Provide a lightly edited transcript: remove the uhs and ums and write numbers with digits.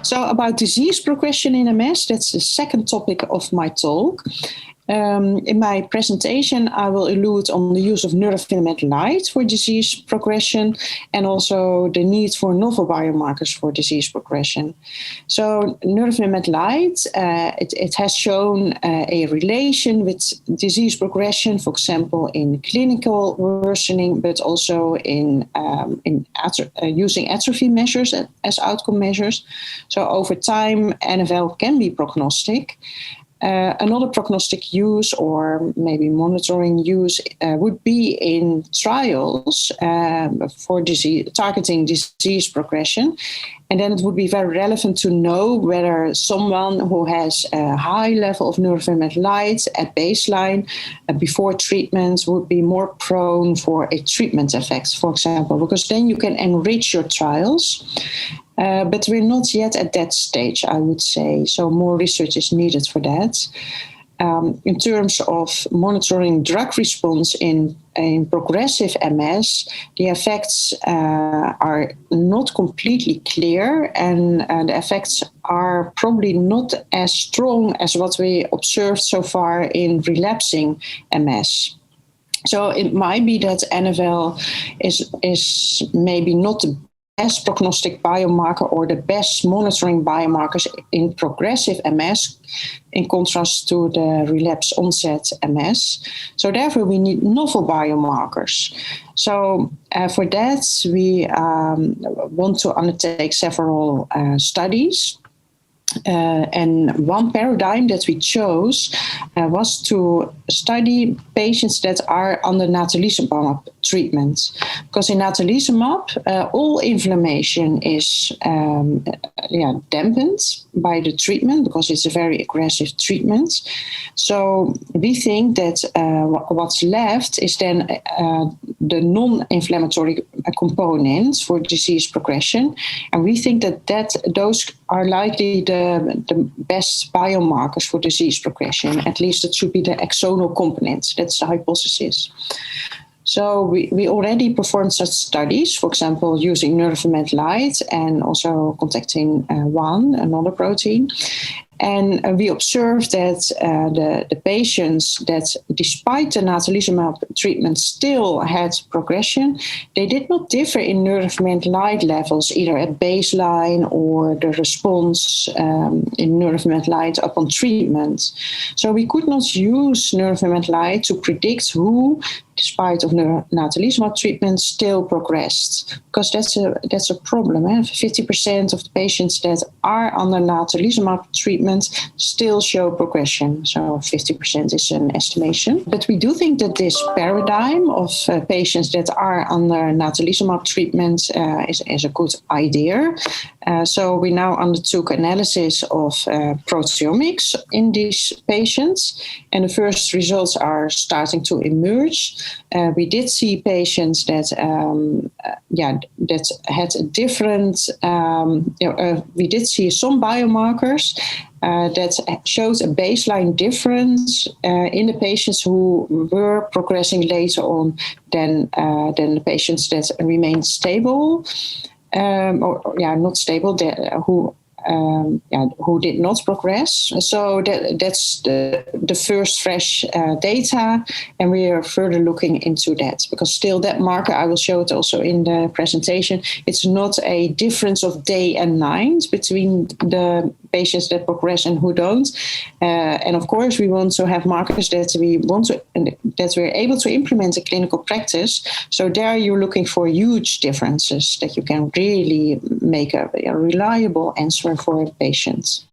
So about disease progression in MS, that's the second topic of my talk. In my presentation, I will allude on the use of neurofilament light for disease progression and also the need for novel biomarkers for disease progression. So neurofilament light, it has shown a relation with disease progression, for example, in clinical worsening, but also in using atrophy measures as outcome measures. So over time, NFL can be prognostic. Another prognostic use or maybe monitoring use would be in trials for targeting disease progression. And then it would be very relevant to know whether someone who has a high level of neurofilament light at baseline before treatment would be more prone for a treatment effect, for example, because then you can enrich your trials. But we're not yet at that stage, I would say. So more research is needed for that. In terms of monitoring drug response in progressive MS, the effects are not completely clear, and the effects are probably not as strong as what we observed so far in relapsing MS. So it might be that NFL is maybe not the best prognostic biomarker or the best monitoring biomarkers in progressive MS in contrast to the relapse onset MS. So therefore we need novel biomarkers. So for that we want to undertake several studies. And one paradigm that we chose was to study patients that are under natalizumab treatment. Because in natalizumab, all inflammation is dampened by the treatment because it's a very aggressive treatment. So we think that what's left is then the non-inflammatory components for disease progression. And we think that those are likely the best biomarkers for disease progression. At least it should be the axonal components. That's the hypothesis. So we already performed such studies, for example, using neurofilament light and also contacting another protein. And we observed that the patients that, despite the natalizumab treatment, still had progression, they did not differ in neurofilament light levels, either at baseline or the response in neurofilament light upon treatment. So we could not use neurofilament light to predict who, despite of natalizumab treatment, still progressed, because that's a problem. 50% of the patients that are under natalizumab treatment still show progression. So 50% is an estimation. But we do think that this paradigm of patients that are under natalizumab treatment is a good idea. So we now undertook analysis of proteomics in these patients, and the first results are starting to emerge. We did see patients that had a different. We did see some biomarkers that showed a baseline difference in the patients who were progressing later on than the patients that remained stable. Not stable, who did not progress. So that's the first fresh data, and we are further looking into that, because still that marker, I will show it also in the presentation, it's not a difference of day and night between the patients that progress and who don't. And of course, we want to have markers that we're able to implement in clinical practice. So there you're looking for huge differences that you can really make a reliable answer for patients.